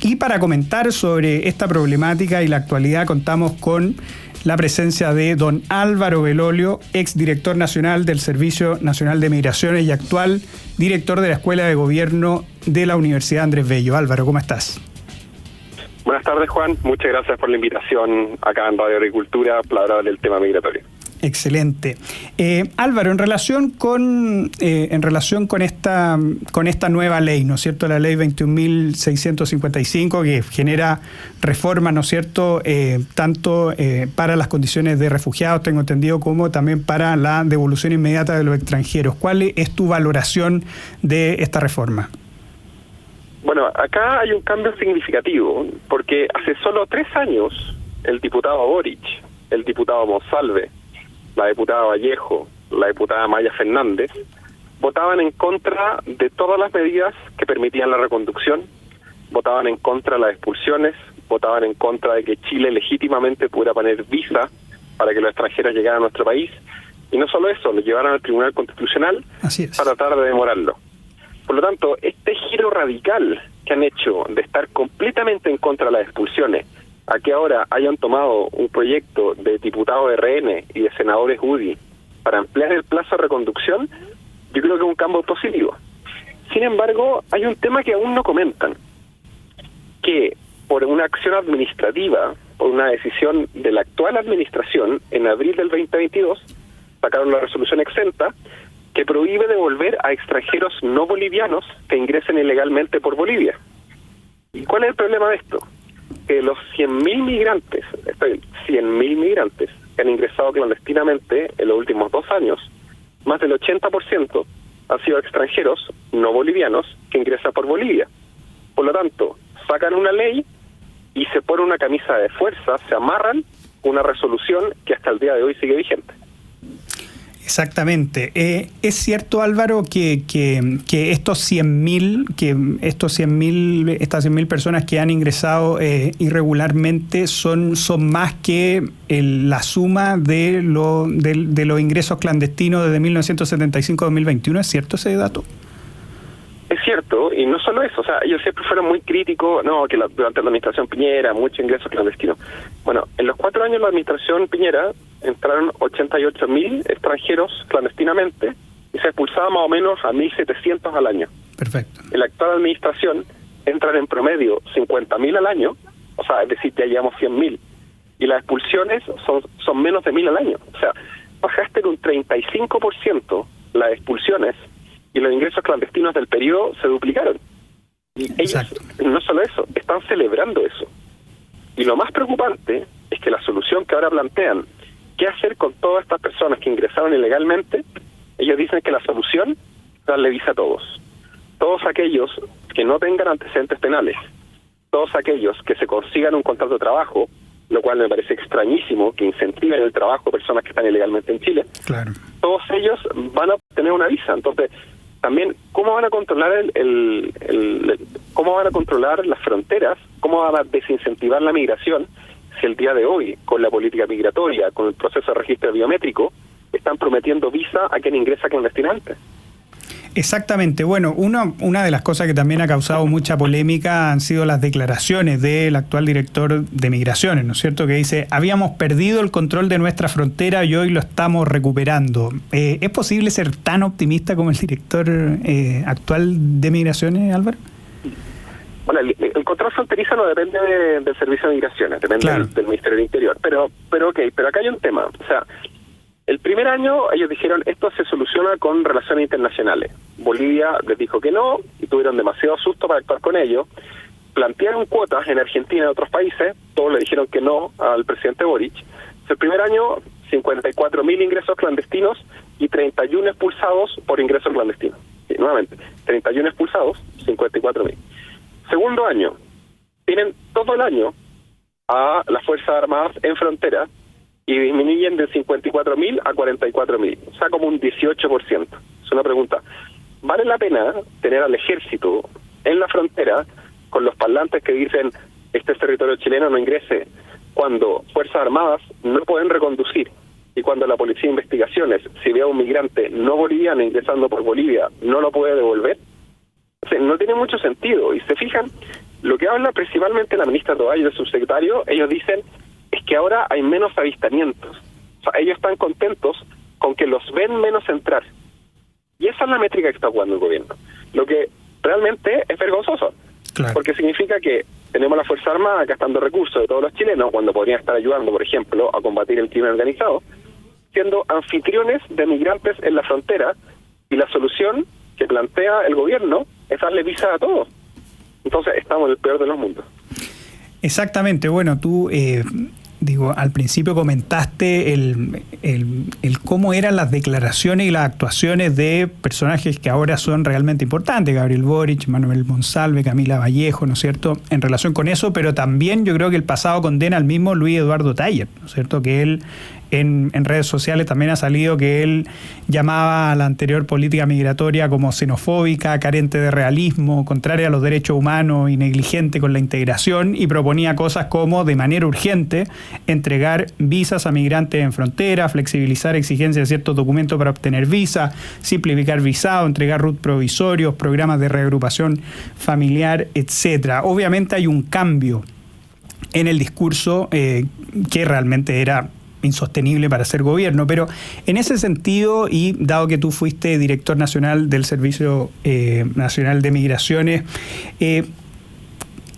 Y para comentar sobre esta problemática y la actualidad contamos con la presencia de don Álvaro Belolio, exdirector nacional del Servicio Nacional de Migraciones y actual director de la Escuela de Gobierno de la Universidad Andrés Bello. Álvaro, ¿cómo estás? Buenas tardes, Juan. Muchas gracias por la invitación acá en Radio Agricultura para hablar del tema migratorio. Excelente. Álvaro, en relación con esta nueva ley, ¿no es cierto? La ley 21.655 que genera reformas, ¿no es cierto? Tanto para las condiciones de refugiados, tengo entendido, como también para la devolución inmediata de los extranjeros. ¿Cuál es tu valoración de esta reforma? Bueno, acá hay un cambio significativo, porque hace solo 3 años el diputado Boric, el diputado Monsalve, la diputada Vallejo, la diputada Maya Fernández, votaban en contra de todas las medidas que permitían la reconducción, votaban en contra de las expulsiones, votaban en contra de que Chile legítimamente pudiera poner visa para que los extranjeros llegaran a nuestro país, y no solo eso, lo llevaron al Tribunal Constitucional para tratar de demorarlo. Por lo tanto, este giro radical que han hecho de estar completamente en contra de las expulsiones, a que ahora hayan tomado un proyecto de diputados RN y de senadores UDI para ampliar el plazo de reconducción, yo creo que es un cambio positivo. Sin embargo, hay un tema que aún no comentan, que por una acción administrativa, por una decisión de la actual administración, en abril del 2022, sacaron la resolución exenta, que prohíbe devolver a extranjeros no bolivianos que ingresen ilegalmente por Bolivia. ¿Y cuál es el problema de esto? Que los 100.000 migrantes que han ingresado clandestinamente en los últimos 2 años, más del 80% han sido extranjeros no bolivianos que ingresan por Bolivia. Por lo tanto, sacan una ley y se pone una camisa de fuerza, se amarran una resolución que hasta el día de hoy sigue vigente. Exactamente. ¿Es cierto, Álvaro, que estas 100.000 personas que han ingresado irregularmente son más que la suma de los ingresos clandestinos desde 1975 a 2021? ¿Es cierto ese dato? Es cierto, y no solo eso, o sea, ellos siempre fueron muy críticos, que durante la administración Piñera, muchos ingresos clandestinos. Bueno, en los 4 años de la administración Piñera entraron 88.000 extranjeros clandestinamente y se expulsaban más o menos a 1.700 al año. Perfecto. En la actual administración entran en promedio 50.000 al año, o sea, es decir, ya llevamos 100.000, y las expulsiones son menos de 1.000 al año. O sea, bajaste en un 35% las expulsiones, y los ingresos clandestinos del periodo se duplicaron. Y ellos, no solo eso, están celebrando eso. Y lo más preocupante es que la solución que ahora plantean, ¿qué hacer con todas estas personas que ingresaron ilegalmente? Ellos dicen que la solución es darle visa a todos. Todos aquellos que no tengan antecedentes penales, todos aquellos que se consigan un contrato de trabajo, lo cual me parece extrañísimo, que incentiven el trabajo de personas que están ilegalmente en Chile. Claro. Todos ellos van a obtener una visa. Entonces, también, ¿cómo van a controlar cómo van a controlar las fronteras? ¿Cómo van a desincentivar la migración si el día de hoy, con la política migratoria, con el proceso de registro biométrico, están prometiendo visa a quien ingresa clandestinamente? Exactamente. Bueno, una de las cosas que también ha causado mucha polémica han sido las declaraciones del actual director de Migraciones, ¿no es cierto?, que dice: habíamos perdido el control de nuestra frontera y hoy lo estamos recuperando. ¿Es posible ser tan optimista como el director actual de Migraciones, Álvaro? Bueno, el control fronterizo no depende del Servicio de Migraciones, depende del Ministerio del Interior. Pero acá hay un tema. O sea, el primer año ellos dijeron esto se soluciona con relaciones internacionales. Bolivia les dijo que no y tuvieron demasiado susto para actuar con ello. Plantearon cuotas en Argentina y en otros países, todos le dijeron que no al presidente Boric. El primer año, 54.000 ingresos clandestinos y 31 expulsados por ingresos clandestinos. Sí, nuevamente, 31 expulsados, 54.000. Segundo año, tienen todo el año a las Fuerzas Armadas en frontera y disminuyen de 54.000 a 44.000, o sea, como un 18%. Es una pregunta. ¿Vale la pena tener al ejército en la frontera con los parlantes que dicen este es territorio chileno, no ingrese, cuando Fuerzas Armadas no pueden reconducir y cuando la Policía de Investigaciones, si ve a un migrante no boliviano ingresando por Bolivia, no lo puede devolver? O sea, no tiene mucho sentido. Y se fijan, Lo que habla principalmente la ministra Toballo y el subsecretario, ellos dicen, es que ahora hay menos avistamientos. O sea, ellos están contentos con que los ven menos entrar. Y esa es la métrica que está jugando el gobierno. Lo que realmente es vergonzoso. Claro. Porque significa que tenemos la Fuerza Armada gastando recursos de todos los chilenos cuando podrían estar ayudando, por ejemplo, a combatir el crimen organizado, siendo anfitriones de migrantes en la frontera, y la solución que plantea el gobierno es darle visa a todos. Entonces estamos en el peor de los mundos. Exactamente. Bueno, tú, al principio comentaste el cómo eran las declaraciones y las actuaciones de personajes que ahora son realmente importantes, Gabriel Boric, Manuel Monsalve, Camila Vallejo, ¿no es cierto?, en relación con eso, pero también yo creo que el pasado condena al mismo Luis Eduardo Taller, ¿no es cierto?, que él en redes sociales también ha salido que él llamaba a la anterior política migratoria como xenofóbica, carente de realismo, contraria a los derechos humanos y negligente con la integración, y proponía cosas como, de manera urgente, entregar visas a migrantes en frontera, flexibilizar exigencias de ciertos documentos para obtener visa, simplificar visado, entregar RUT provisorios, programas de reagrupación familiar, etcétera. Obviamente hay un cambio en el discurso que realmente era insostenible para ser gobierno, pero en ese sentido, y dado que tú fuiste director nacional del Servicio Nacional de Migraciones,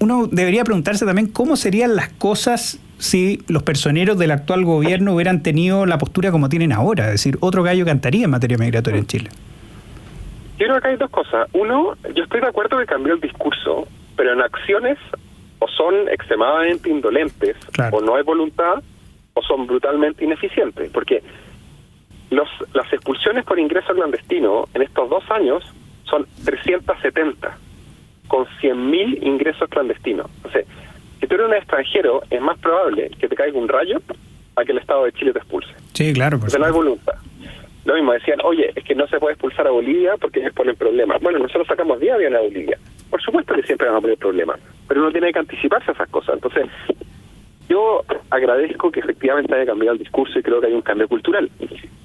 uno debería preguntarse también cómo serían las cosas si los personeros del actual gobierno hubieran tenido la postura como tienen ahora, es decir, otro gallo cantaría en materia migratoria en Chile. Yo creo que hay dos cosas. Uno, yo estoy de acuerdo que cambió el discurso, pero en acciones o son extremadamente indolentes, claro, o no hay voluntad, o son brutalmente ineficientes, porque las expulsiones por ingreso clandestino en estos 2 años son 370, con 100.000 ingresos clandestinos. O sea, si tú eres un extranjero, es más probable que te caiga un rayo a que el Estado de Chile te expulse. Sí, claro. Porque no hay voluntad. Lo mismo, decían, oye, es que no se puede expulsar a Bolivia porque ellos ponen problemas. Bueno, nosotros sacamos 10 aviones a Bolivia. Por supuesto que siempre van a poner problemas, pero uno tiene que anticiparse a esas cosas. Entonces, yo agradezco que efectivamente haya cambiado el discurso y creo que hay un cambio cultural.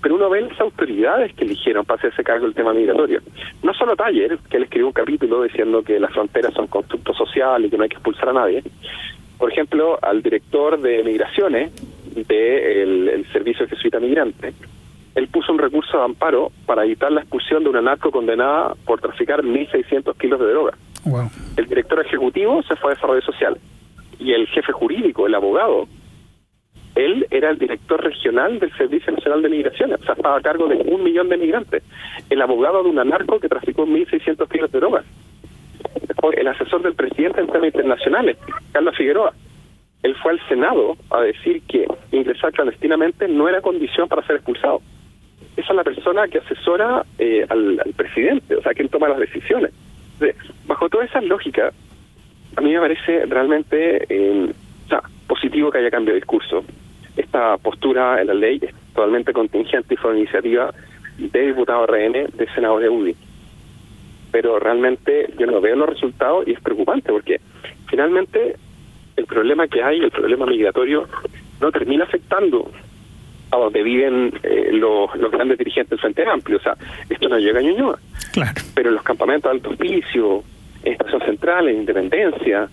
Pero uno ve las autoridades que eligieron para hacerse cargo del tema migratorio. No solo Taller, que él escribió un capítulo diciendo que las fronteras son constructos sociales y que no hay que expulsar a nadie. Por ejemplo, al director de Migraciones del Servicio Jesuita Migrante, él puso un recurso de amparo para evitar la expulsión de una narco condenada por traficar 1.600 kilos de droga. Wow. El director ejecutivo se fue a Desarrollo Social. Y el jefe jurídico, el abogado, él era el director regional del Servicio Nacional de Migraciones, o sea, estaba a cargo de 1 millón de migrantes. El abogado de una narco que traficó 1.600 kilos de drogas. El asesor del presidente en temas internacionales, Carlos Figueroa, él fue al Senado a decir que ingresar clandestinamente no era condición para ser expulsado. Esa es la persona que asesora al presidente, o sea, quien toma las decisiones. Entonces, bajo toda esa lógica, a mí me parece realmente positivo que haya cambio de discurso. Esta postura en la ley es totalmente contingente y fue una iniciativa de diputados RN, de senadores UDI. Pero realmente yo no veo los resultados y es preocupante porque finalmente el problema que hay, el problema migratorio, no termina afectando a donde viven los grandes dirigentes del Frente Amplio. O sea, esto no llega a Ñuñoa. Claro. Pero en los campamentos de Alto Hospicio, en Estación Central, en Independencia,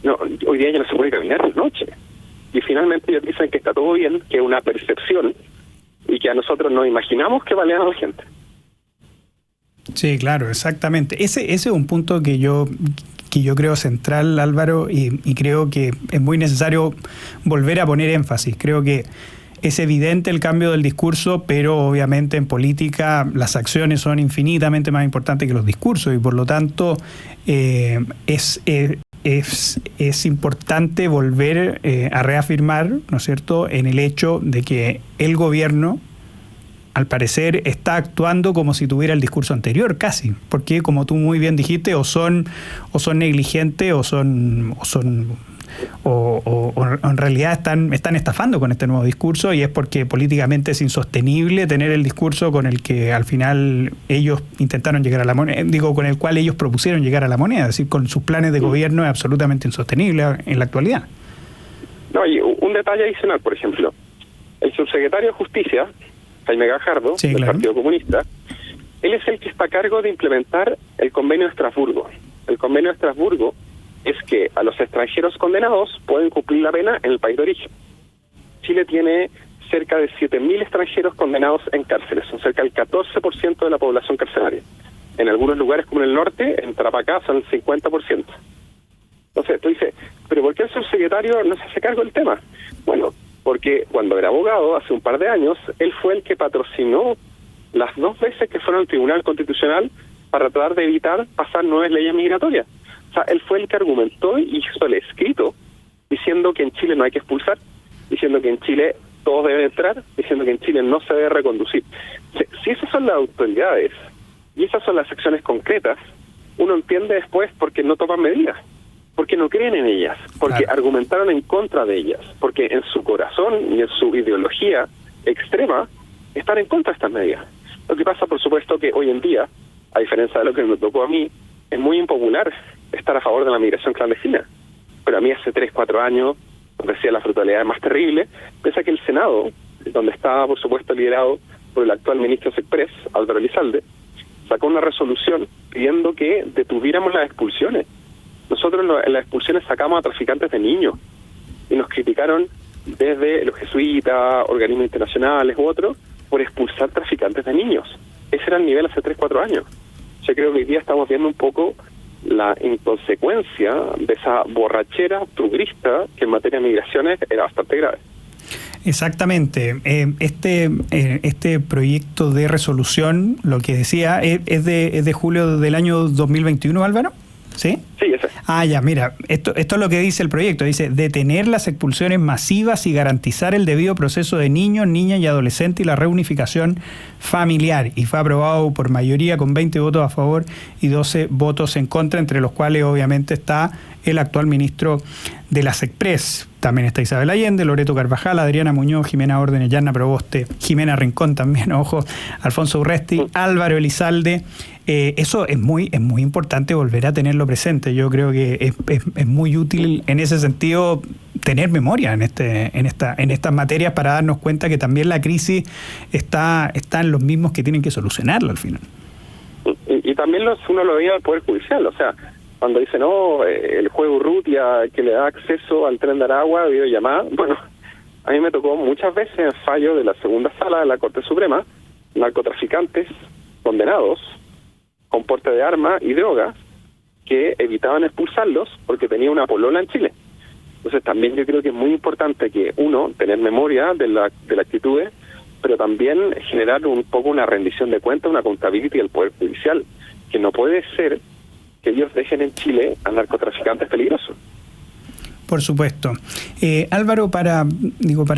no, hoy día ya no se puede caminar de noche. Y finalmente ellos dicen que está todo bien, que es una percepción y que a nosotros nos imaginamos que balean a la gente. Sí, claro, exactamente. Ese es un punto que yo creo central, Álvaro, y creo que es muy necesario volver a poner énfasis. Creo que es evidente el cambio del discurso, pero obviamente en política las acciones son infinitamente más importantes que los discursos y por lo tanto es importante volver a reafirmar, ¿no es cierto?, en el hecho de que el gobierno, al parecer, está actuando como si tuviera el discurso anterior, casi, porque como tú muy bien dijiste, o son negligentes o en realidad están estafando con este nuevo discurso y es porque políticamente es insostenible tener el discurso con el que al final ellos intentaron llegar a la moneda, con el cual ellos propusieron llegar a la moneda, es decir, con sus planes de gobierno es absolutamente insostenible en la actualidad. No, y un detalle adicional, por ejemplo, el subsecretario de Justicia, Jaime Gajardo, sí, del Partido Comunista, él es el que está a cargo de implementar el convenio de Estrasburgo. El convenio de Estrasburgo es que a los extranjeros condenados pueden cumplir la pena en el país de origen. Chile tiene cerca de 7.000 extranjeros condenados en cárceles, son cerca del 14% de la población carcelaria. En algunos lugares como en el norte, en Tarapacá, son el 50%. Entonces, tú dices, ¿pero por qué el subsecretario no se hace cargo del tema? Bueno, porque cuando era abogado, hace un par de años, él fue el que patrocinó las 2 veces que fueron al Tribunal Constitucional para tratar de evitar pasar nuevas leyes migratorias. O sea, él fue el que argumentó y hizo el escrito diciendo que en Chile no hay que expulsar, diciendo que en Chile todos deben entrar, diciendo que en Chile no se debe reconducir. Si esas son las autoridades y esas son las acciones concretas, uno entiende después por qué no toman medidas, porque no creen en ellas, porque argumentaron en contra de ellas, porque en su corazón y en su ideología extrema están en contra de estas medidas. Lo que pasa, por supuesto, que hoy en día, a diferencia de lo que me tocó a mí, es muy impopular estar a favor de la migración clandestina. Pero a mí hace 3, 4 años, donde decía la brutalidad más terrible, pese a que el Senado, donde estaba, por supuesto, liderado por el actual ministro Sexpress, Álvaro Elizalde, sacó una resolución pidiendo que detuviéramos las expulsiones. Nosotros en las expulsiones sacamos a traficantes de niños y nos criticaron desde los jesuitas, organismos internacionales u otros, por expulsar traficantes de niños. Ese era el nivel hace 3, 4 años. Yo creo que hoy día estamos viendo un poco la inconsecuencia de esa borrachera trugrista que en materia de migraciones era bastante grave. Exactamente. Este proyecto de resolución, lo que decía, es de julio del año 2021, Álvaro. ¿Sí? Sí, ese. Ya, mira, esto es lo que dice el proyecto. Dice, detener las expulsiones masivas y garantizar el debido proceso de niños, niñas y adolescentes y la reunificación familiar. Y fue aprobado por mayoría con 20 votos a favor y 12 votos en contra, entre los cuales obviamente está el actual ministro de la Sexpress. También está Isabel Allende, Loreto Carvajal, Adriana Muñoz, Jimena Órdenes, Yarna Proboste, Jimena Rincón también, ojo, Alfonso Urresti, Álvaro Elizalde. Eso es muy importante volver a tenerlo presente. Yo creo que es muy útil en ese sentido tener memoria en estas materias para darnos cuenta que también la crisis está en los mismos que tienen que solucionarla al final. Y también uno lo veía al Poder Judicial, o sea, cuando dice, no, el juez Urrutia que le da acceso al tren de Aragua, videollamada, bueno, a mí me tocó muchas veces en fallo de la segunda sala de la Corte Suprema, narcotraficantes condenados con porte de armas y drogas que evitaban expulsarlos porque tenía una polola en Chile. Entonces también yo creo que es muy importante que uno, tener memoria de la actitudes, pero también generar un poco una rendición de cuentas, una accountability del Poder Judicial, que no puede ser que ellos dejen en Chile a narcotraficantes peligrosos. Por supuesto. Álvaro, para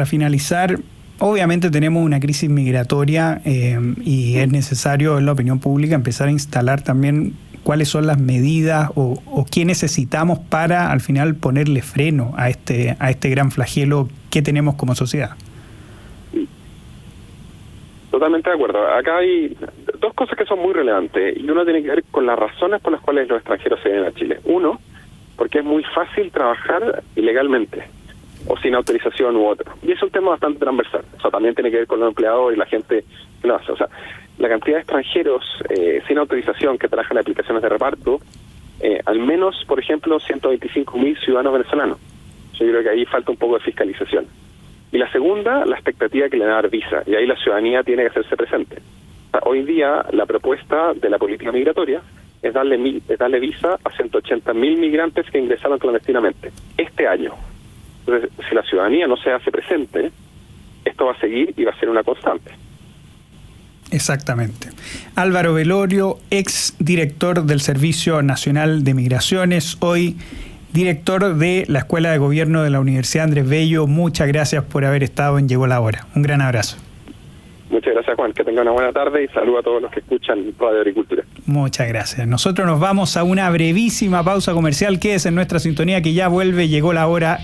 finalizar, obviamente tenemos una crisis migratoria y es necesario en la opinión pública empezar a instalar también cuáles son las medidas o qué necesitamos para al final ponerle freno a este gran flagelo que tenemos como sociedad. Totalmente de acuerdo. Acá hay 2 cosas que son muy relevantes y uno tiene que ver con las razones por las cuales los extranjeros se vienen a Chile. Uno, porque es muy fácil trabajar ilegalmente o sin autorización u otro. Y es un tema bastante transversal. O sea, también tiene que ver con los empleadores y la gente que lo hace. O sea, la cantidad de extranjeros sin autorización que trabajan en aplicaciones de reparto, al menos, por ejemplo, 125.000 ciudadanos venezolanos. Yo creo que ahí falta un poco de fiscalización. Y la segunda, la expectativa que le da dar visa. Y ahí la ciudadanía tiene que hacerse presente. O sea, hoy día la propuesta de la política migratoria es darle visa a 180.000 migrantes que ingresaron clandestinamente este año. Entonces, si la ciudadanía no se hace presente, esto va a seguir y va a ser una constante. Exactamente. Álvaro Velorio, ex director del Servicio Nacional de Migraciones, hoy director de la Escuela de Gobierno de la Universidad Andrés Bello. Muchas gracias por haber estado en Llegó la Hora. Un gran abrazo. Muchas gracias, Juan. Que tenga una buena tarde y saludo a todos los que escuchan Radio Agricultura. Muchas gracias. Nosotros nos vamos a una brevísima pausa comercial. Quédese en nuestra sintonía que ya vuelve Llegó la Hora.